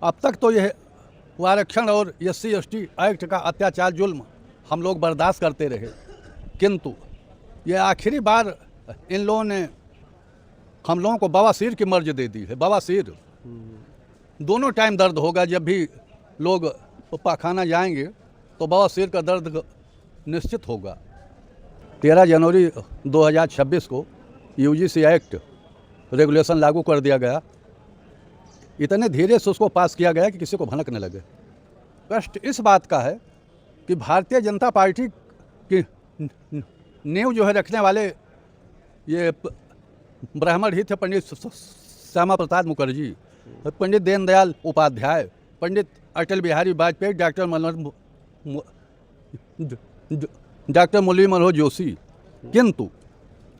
अब तक तो यह आरक्षण और SC/ST एक्ट का अत्याचार जुल्म हम लोग बर्दाश्त करते रहे, किंतु ये आखिरी बार इन लोगों ने हम लोगों को बवासीर की मर्ज दे दी है। बवासीर दोनों टाइम दर्द होगा। जब भी लोग पाखाना जाएंगे तो बवासीर का दर्द निश्चित होगा। 13 जनवरी 2026 को UGC एक्ट रेगुलेशन लागू कर दिया गया। इतने धीरे से उसको पास किया गया कि किसी को भनक न लगे। कष्ट इस बात का है कि भारतीय जनता पार्टी की नींव जो है रखने वाले ये ब्राह्मण ही थे, पंडित श्यामा प्रसाद मुखर्जी, पंडित दीनदयाल उपाध्याय, पंडित अटल बिहारी वाजपेयी, डॉक्टर मुरली मनोहर जोशी। किंतु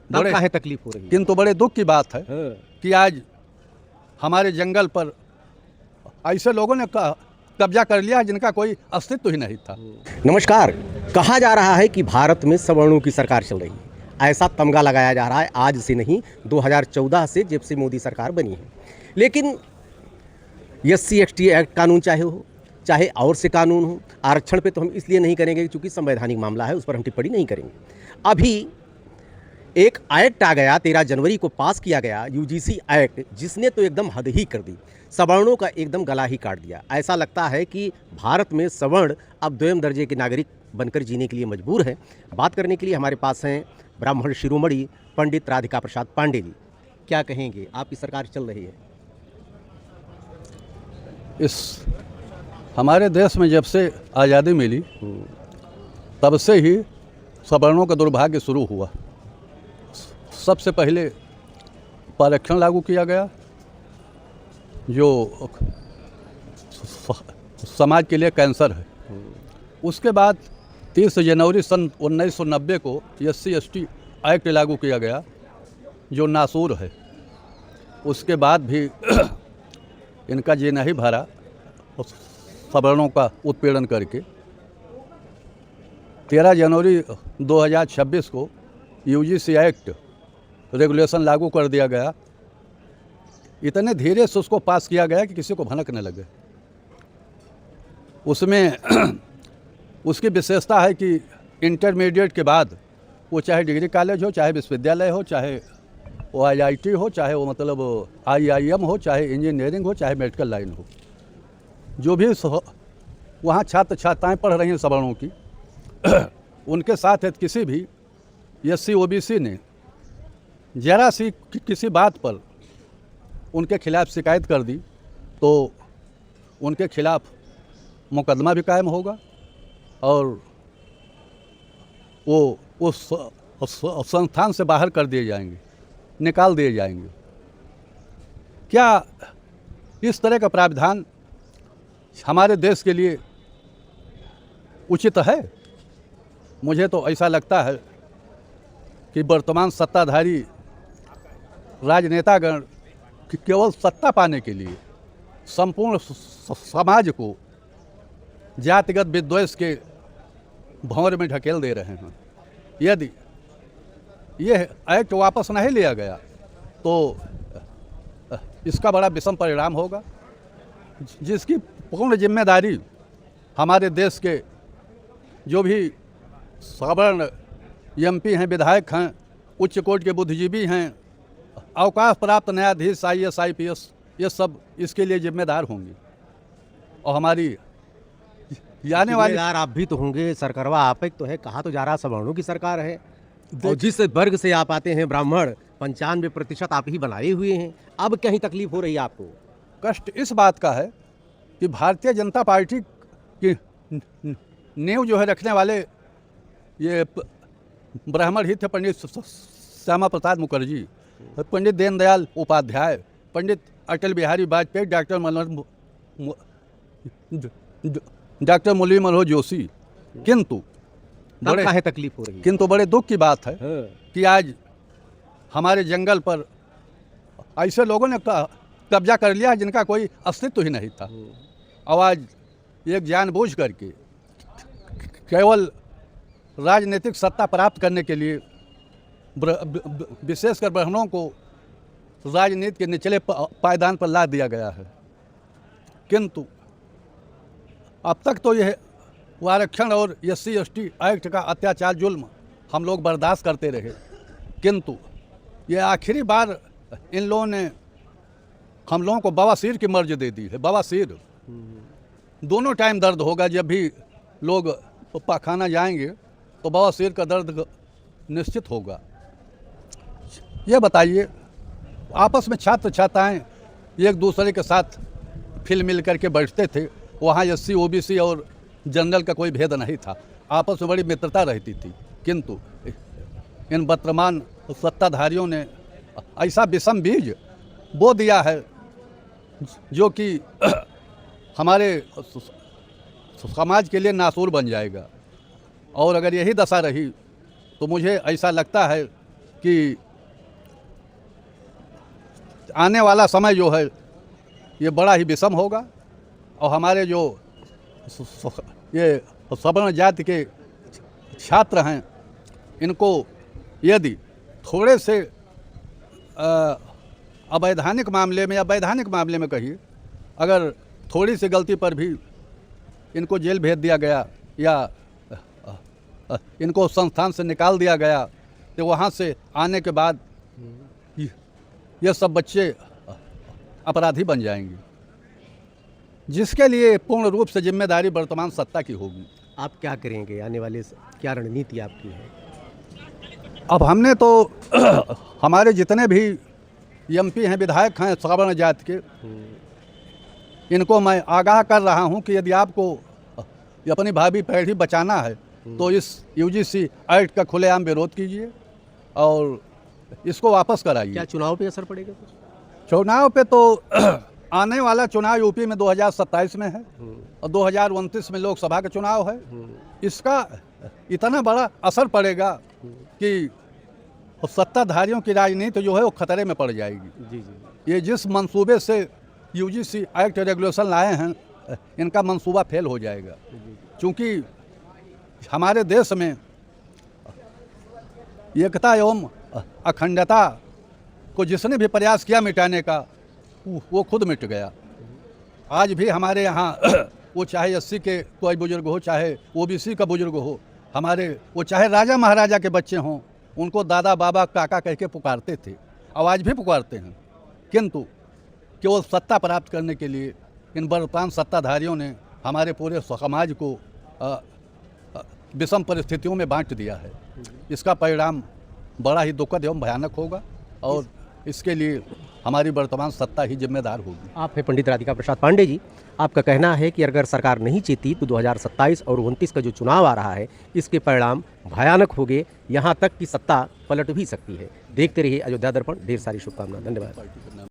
तकलीफ हो रही है। किंतु बड़े दुख की बात है कि आज हमारे जंगल पर ऐसे लोगों ने कब्जा कर लिया जिनका कोई अस्तित्व ही नहीं था। नमस्कार। कहा जा रहा है कि भारत में सवर्णों की सरकार चल रही है, ऐसा तमगा लगाया जा रहा है। आज से नहीं, 2014 से जब से मोदी सरकार बनी है। लेकिन SC/ST एक्ट कानून चाहे और से कानून हो, आरक्षण पे तो हम इसलिए नहीं करेंगे क्योंकि संवैधानिक मामला है, उस पर हम टिप्पणी नहीं करेंगे। अभी एक एक्ट आ गया, 13 जनवरी को पास किया गया UGC एक्ट, जिसने तो एकदम हद ही कर दी, सवर्णों का एकदम गला ही काट दिया। ऐसा लगता है कि भारत में सवर्ण अब द्वितीय दर्जे के नागरिक बनकर जीने के लिए मजबूर हैं। बात करने के लिए हमारे पास हैं ब्राह्मण शिरोमणि पंडित राधिका प्रसाद पांडे जी। क्या कहेंगे, आपकी सरकार चल रही है? इस हमारे देश में जब से आज़ादी मिली तब से ही सवर्णों का दुर्भाग्य शुरू हुआ। सबसे पहले आरक्षण लागू किया गया जो समाज के लिए कैंसर है। उसके बाद 30 जनवरी सन 1990 को SC/ST एक्ट लागू किया गया जो नासूर है। उसके बाद भी इनका जीना ही भरा सवर्णों का उत्पीड़न करके। 13 जनवरी 2026 को UGC एक्ट रेगुलेशन लागू कर दिया गया। इतने धीरे से उसको पास किया गया कि किसी को भनक न लगे। उसमें उसकी विशेषता है कि इंटरमीडिएट के बाद वो चाहे डिग्री कॉलेज हो, चाहे विश्वविद्यालय हो, चाहे वो IIT हो, चाहे वो मतलब IIM हो, चाहे इंजीनियरिंग हो, चाहे मेडिकल लाइन हो, जो भी वहाँ छात्र छात्राएँ पढ़ रही हैं सवर्णों की, उनके साथ किसी भी SC/OBC ने जरा सी किसी बात पर उनके खिलाफ शिकायत कर दी तो उनके खिलाफ मुकदमा भी कायम होगा और वो उस संस्थान से बाहर कर दिए जाएंगे, निकाल दिए जाएंगे। क्या इस तरह का प्रावधान हमारे देश के लिए उचित है? मुझे तो ऐसा लगता है कि वर्तमान सत्ताधारी राजनेतागण केवल सत्ता पाने के लिए संपूर्ण समाज को जातिगत विद्वेष के भंवर में ढकेल दे रहे हैं। यदि यह एक्ट वापस नहीं लिया गया तो इसका बड़ा विषम परिणाम होगा, जिसकी पूर्ण जिम्मेदारी हमारे देश के जो भी सवर्ण MP हैं, विधायक हैं, उच्च कोर्ट के बुद्धिजीवी हैं, अवकाश प्राप्त न्यायाधीश, IAS IPS, ये सब इसके लिए जिम्मेदार होंगे। और हमारी आने वाली आप भी तो होंगे, सरकारवा आप एक तो है, कहा तो जा रहा सवर्णों की सरकार है। और जिस वर्ग से आप आते हैं ब्राह्मण, 95% आप ही बनाए हुए हैं। अब कहीं तकलीफ हो रही है आपको? कष्ट इस बात का है कि भारतीय जनता पार्टी की नींव जो है रखने वाले ये ब्राह्मण ही थे, पंडित श्यामा प्रसाद मुखर्जी, पंडित दीनदयाल उपाध्याय, पंडित अटल बिहारी वाजपेयी, डॉक्टर मुरली मनोहर जोशी। किंतु तकलीफ हो रही है। किंतु बड़े दुख की बात है कि आज हमारे जंगल पर ऐसे लोगों ने कब्जा कर लिया जिनका कोई अस्तित्व ही नहीं था। और आज एक जानबूझ करके केवल राजनीतिक सत्ता प्राप्त करने के लिए विशेषकर ब्राह्मणों को राजनीति के निचले पायदान पर ला दिया गया है। किंतु अब तक तो यह आरक्षण और SC/ST एक्ट का अत्याचार जुल्म हम लोग बर्दाश्त करते रहे, किंतु ये आखिरी बार इन लोगों ने हम लोगों को बवासीर की मर्ज दे दी है। बवासीर दोनों टाइम दर्द होगा। जब भी लोग पाखाना जाएंगे तो बवासीर का दर्द निश्चित होगा। ये बताइए, आपस में छात्र छात्राएं एक दूसरे के साथ फिल मिल करके बैठते थे। वहाँ SC OBC और जनरल का कोई भेद नहीं था। आपस में बड़ी मित्रता रहती थी, किंतु इन वर्तमान सत्ताधारियों ने ऐसा विषम बीज बो दिया है जो कि हमारे समाज के लिए नासूर बन जाएगा। और अगर यही दशा रही तो मुझे ऐसा लगता है कि आने वाला समय जो है ये बड़ा ही विषम होगा और हमारे जो ये सवर्ण जाति के छात्र हैं इनको यदि थोड़े से अवैधानिक मामले में या वैधानिक मामले में कहिए, अगर थोड़ी सी गलती पर भी इनको जेल भेज दिया गया या इनको संस्थान से निकाल दिया गया तो वहाँ से आने के बाद ये सब बच्चे अपराधी बन जाएंगे, जिसके लिए पूर्ण रूप से जिम्मेदारी वर्तमान सत्ता की होगी। आप क्या करेंगे आने वाले, क्या रणनीति आपकी है? अब हमने तो हमारे जितने भी MP हैं, विधायक हैं सवर्ण जाति के, इनको मैं आगाह कर रहा हूं कि यदि आपको अपनी भावी पीढ़ी बचाना है तो इस UGC एक्ट का खुलेआम विरोध कीजिए और इसको वापस कराइए। क्या चुनाव पे असर पड़ेगा? चुनाव पे तो आने वाला चुनाव यूपी में 2027 में है और 2029 में लोकसभा का चुनाव है। इसका इतना बड़ा असर पड़ेगा कि सत्ताधारियों की राजनीति जो है वो खतरे में पड़ जाएगी। जी जी। ये जिस मंसूबे से UGC एक्ट रेगुलेशन लाए हैं इनका मंसूबा फेल हो जाएगा, क्योंकि हमारे देश में एकता एवं अखंडता को जिसने भी प्रयास किया मिटाने का वो खुद मिट गया। आज भी हमारे यहाँ वो चाहे SC के कोई बुजुर्ग हो, चाहे OBC का बुजुर्ग हो, हमारे वो चाहे राजा महाराजा के बच्चे हों, उनको दादा बाबा काका कह के पुकारते थे, आज भी पुकारते हैं। किंतु केवल सत्ता प्राप्त करने के लिए इन वर्तमान सत्ताधारियों ने हमारे पूरे समाज को विषम परिस्थितियों में बांट दिया है। इसका परिणाम बड़ा ही दुखद एवं भयानक होगा और इसके लिए हमारी वर्तमान सत्ता ही जिम्मेदार होगी। आप हैं पंडित राधिका प्रसाद पांडे जी, आपका कहना है कि अगर सरकार नहीं जीती तो 2027 और 29 का जो चुनाव आ रहा है इसके परिणाम भयानक होंगे, यहाँ तक कि सत्ता पलट भी सकती है। देखते रहिए अयोध्या दर्पण। ढेर सारी शुभकामनाएं। धन्यवाद।